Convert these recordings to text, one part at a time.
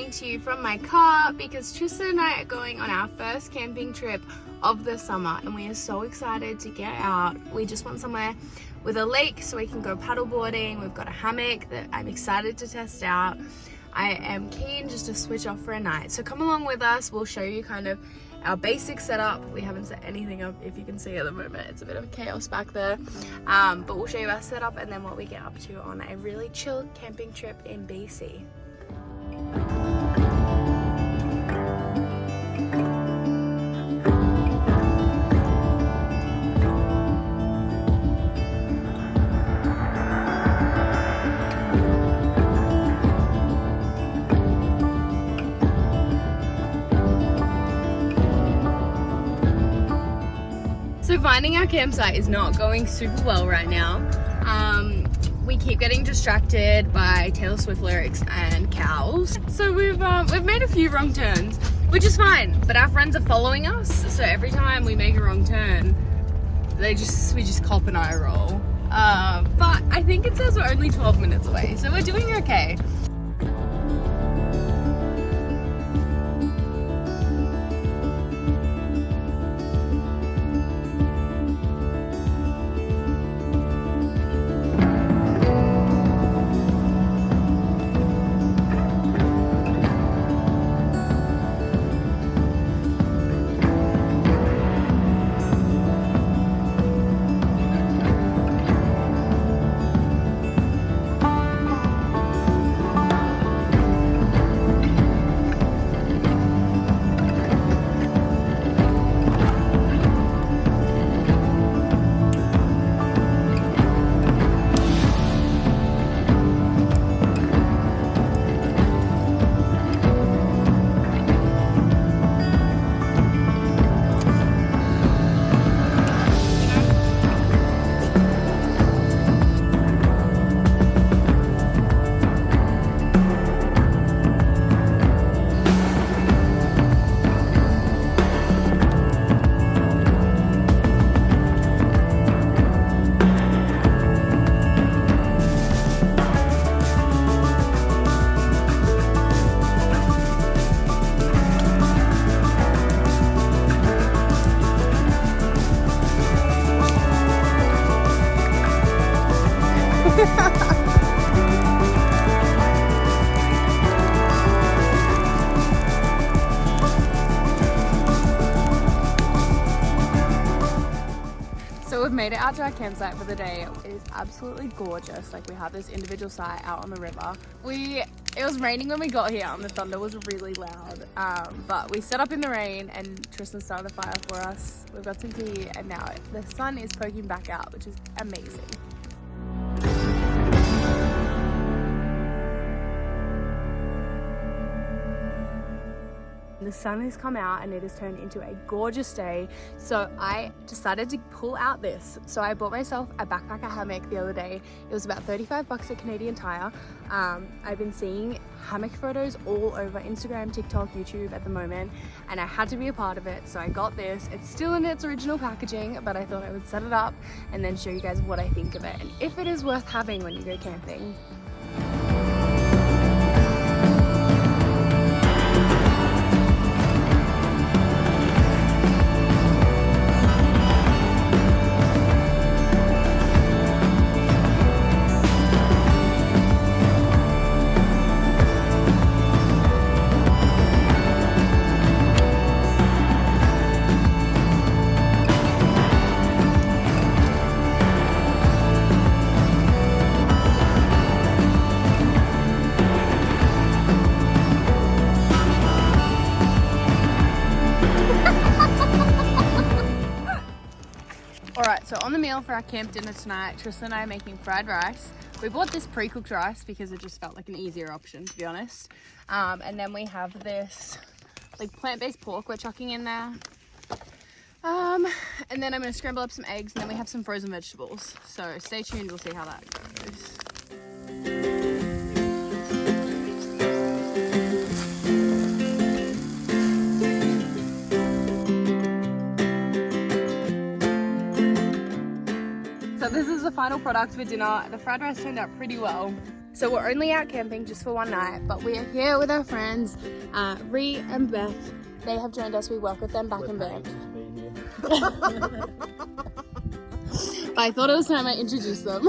coming to you from my car because Tristan and I are going on our first camping trip of the summer and we are so excited to get out. We just want somewhere with a lake so we can go paddleboarding. We've got a hammock that I'm excited to test out. I am keen just to switch off for a night. So come along with us. We'll show you kind of our basic setup. We haven't set anything up, if you can see at the moment. It's a bit of chaos back there. But we'll show you our setup and then what we get up to on a really chill camping trip in BC. So finding our campsite is not going super well right now. We keep getting distracted by Taylor Swift lyrics and cows. So we've made a few wrong turns, which is fine. But our friends are following us, so every time we make a wrong turn, we just cop an eye roll. But I think it says we're only 12 minutes away, so we're doing okay. So we've made it out to our campsite for the day. It is absolutely gorgeous. Like, we have this individual site out on the river. It was raining when we got here and the thunder was really loud. But we set up in the rain and Tristan started a fire for us. We've got some tea and now the sun is poking back out, which is amazing. The sun has come out and it has turned into a gorgeous day, so I decided to pull out this. So I bought myself a backpacker hammock the other day. It was about 35 bucks at Canadian Tire. I've been seeing hammock photos all over Instagram, TikTok, YouTube at the moment, and I had to be a part of it, so I got this. It's still in its original packaging, but I thought I would set it up and then show you guys what I think of it and if it is worth having when you go camping. Alright, so on the meal for our camp dinner tonight, Tristan and I are making fried rice. We bought this pre-cooked rice because it just felt like an easier option, to be honest. And then we have this like plant-based pork we're chucking in there. And then I'm going to scramble up some eggs and then we have some frozen vegetables. So stay tuned, we'll see how that goes. So this is the final product for dinner. The fried rice turned out pretty well. So we're only out camping just for one night, but we are here with our friends, Ree and Beth. They have joined us. We work with them back in Banff. But I thought it was time I introduced them.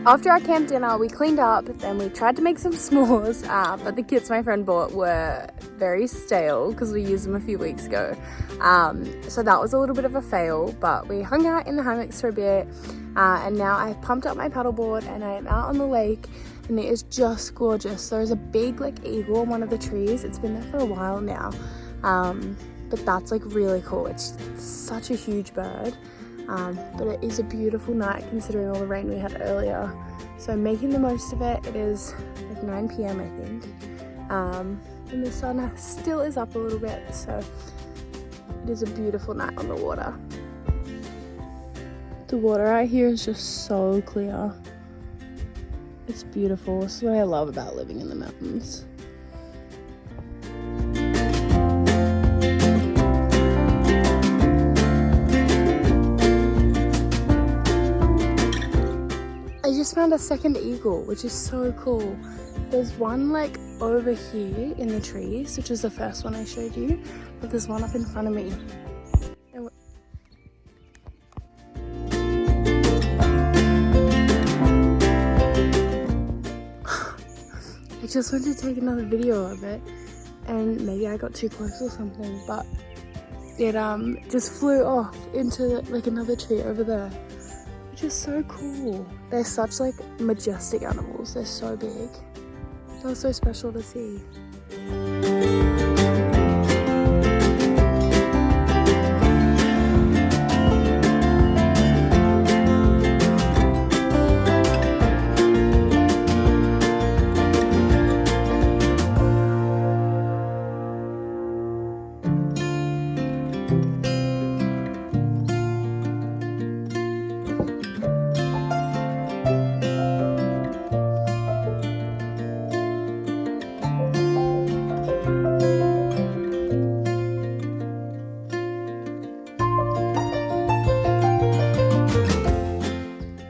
After our camp dinner, we cleaned up, then we tried to make some s'mores, but the kits my friend bought were very stale because we used them a few weeks ago. So that was a little bit of a fail, but we hung out in the hammocks for a bit, and now I've pumped up my paddleboard and I am out on the lake, and it is just gorgeous. There's a big eagle on one of the trees. It's been there for a while now, but that's really cool. It's such a huge bird. But it is a beautiful night considering all the rain we had earlier, so making the most of it. It is 9 p.m. I think, and the sun still is up a little bit, so it is a beautiful night on the water. The water out here is just so clear. It's beautiful. This is what I love about living in the mountains. I just found a second eagle, which is so cool. There's one over here in the trees, which is the first one I showed you, but there's one up in front of me. I just wanted to take another video of it, and maybe I got too close or something, but it just flew off into another tree over there. Which is so cool. They're such majestic animals. They're so big. That was so special to see.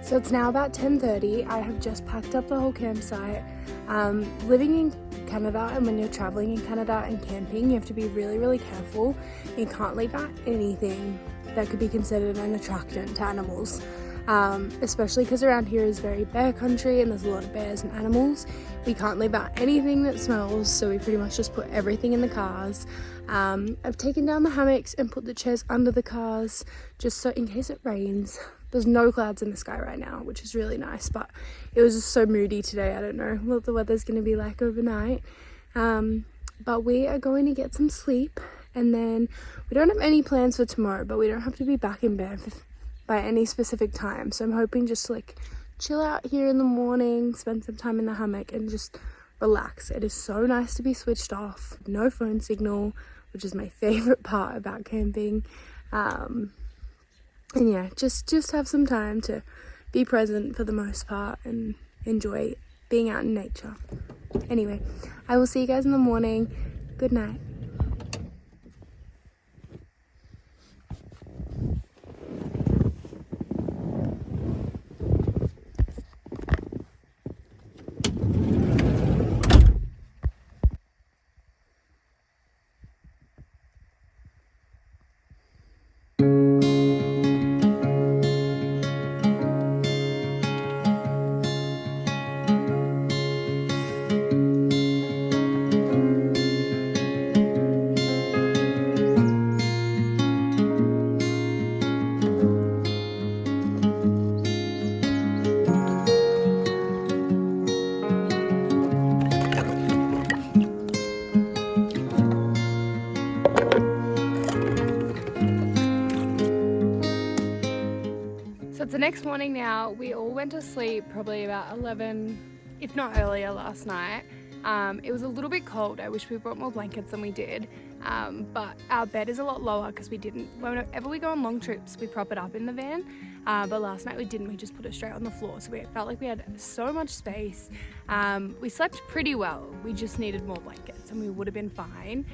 So it's now about 10:30. I have just packed up the whole campsite. Living in Canada, and when you're traveling in Canada and camping, you have to be really, really careful. You can't leave out anything that could be considered an attractant to animals, especially because around here is very bear country and there's a lot of bears and animals. We can't leave out anything that smells, so we pretty much just put everything in the cars. I've taken down the hammocks and put the chairs under the cars just so in case it rains. There's no clouds in the sky right now, which is really nice, but it was just so moody today. I don't know what the weather's going to be like overnight. But we are going to get some sleep, and then we don't have any plans for tomorrow, but we don't have to be back in Banff by any specific time. So I'm hoping just to chill out here in the morning, spend some time in the hammock and just relax. It is so nice to be switched off, no phone signal, which is my favorite part about camping. And yeah, just have some time to be present for the most part and enjoy being out in nature. Anyway, I will see you guys in the morning. Good night. It's the next morning now. We all went to sleep probably about 11, if not earlier, last night. It was a little bit cold. I wish we brought more blankets than we did, but our bed is a lot lower because whenever we go on long trips, we prop it up in the van, but last night we didn't. We just put it straight on the floor, so we felt like we had so much space. We slept pretty well. We just needed more blankets and we would have been fine.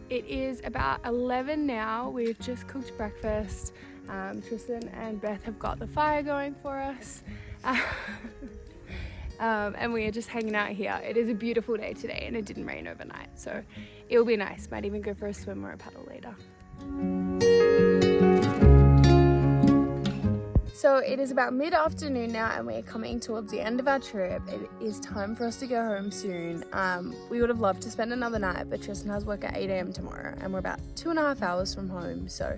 It is about 11 now. We've just cooked breakfast. Tristan and Beth have got the fire going for us. And we are just hanging out here. It is a beautiful day today and it didn't rain overnight, so it will be nice. Might even go for a swim or a paddle later. So it is about mid-afternoon now and we're coming towards the end of our trip. It is time for us to go home soon. We would have loved to spend another night, but Tristan has work at 8 a.m. tomorrow and we're about 2.5 hours from home, so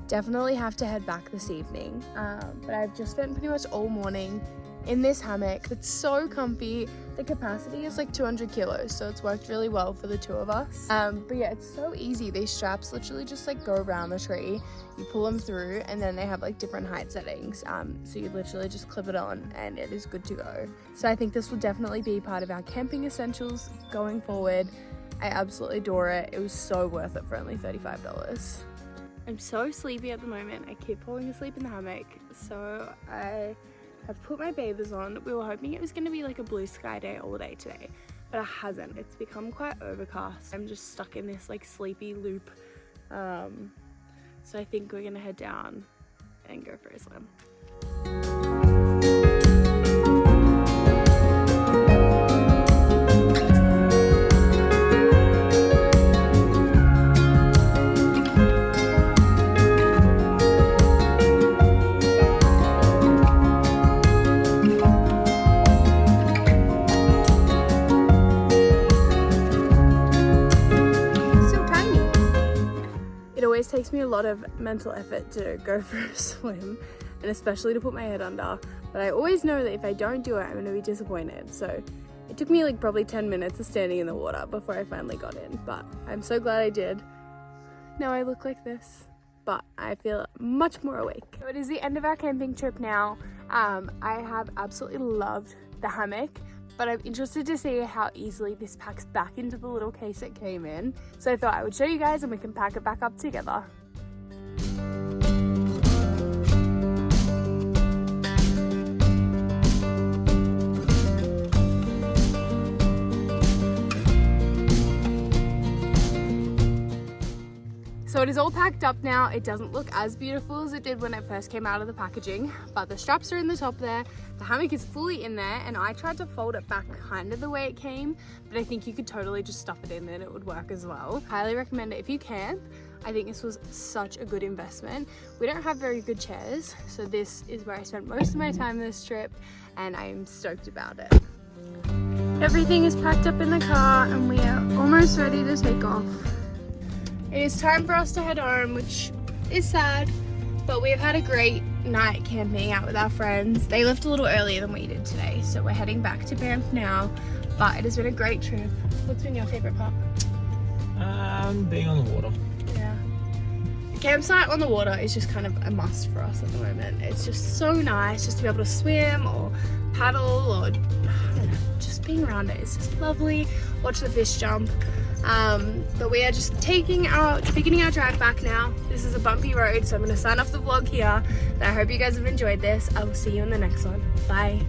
definitely have to head back this evening. But I've just spent pretty much all morning in this hammock. It's so comfy. The capacity is like 200 kilos, so it's worked really well for the two of us. But yeah, it's so easy. These straps literally just like go around the tree, you pull them through, and then they have like different height settings, so you literally just clip it on and it is good to go. So I think this will definitely be part of our camping essentials going forward. I absolutely adore it. It was so worth it for only $35. I'm so sleepy at the moment. I keep falling asleep in the hammock, so I have put my bathers on. We were hoping it was going to be like a blue sky day all day today, but it hasn't. It's become quite overcast. I'm just stuck in this like sleepy loop. So I think we're going to head down and go for a swim. It takes me a lot of mental effort to go for a swim, and especially to put my head under, but I always know that if I don't do it, I'm going to be disappointed. So it took me like probably 10 minutes of standing in the water before I finally got in, but I'm so glad I did. Now I look like this, but I feel much more awake. So it is the end of our camping trip now. I have absolutely loved the hammock, but I'm interested to see how easily this packs back into the little case it came in. So I thought I would show you guys and we can pack it back up together. So it is all packed up now. It doesn't look as beautiful as it did when it first came out of the packaging, but the straps are in the top there. The hammock is fully in there, and I tried to fold it back kind of the way it came, but I think you could totally just stuff it in and it would work as well. Highly recommend it if you camp. I think this was such a good investment. We don't have very good chairs, so this is where I spent most of my time this trip, and I am stoked about it. Everything is packed up in the car and we are almost ready to take off. It is time for us to head home, which is sad, but we have had a great night camping out with our friends. They left a little earlier than we did today, so we're heading back to Banff now, but it has been a great trip. What's been your favourite part? Being on the water. Yeah. A campsite on the water is just kind of a must for us at the moment. It's just so nice just to be able to swim or paddle, or I don't know, just being around it is just lovely. Watch the fish jump. But we are just beginning our drive back now. This is a bumpy road, so I'm going to sign off the vlog here. And I hope you guys have enjoyed this. I will see you in the next one. Bye.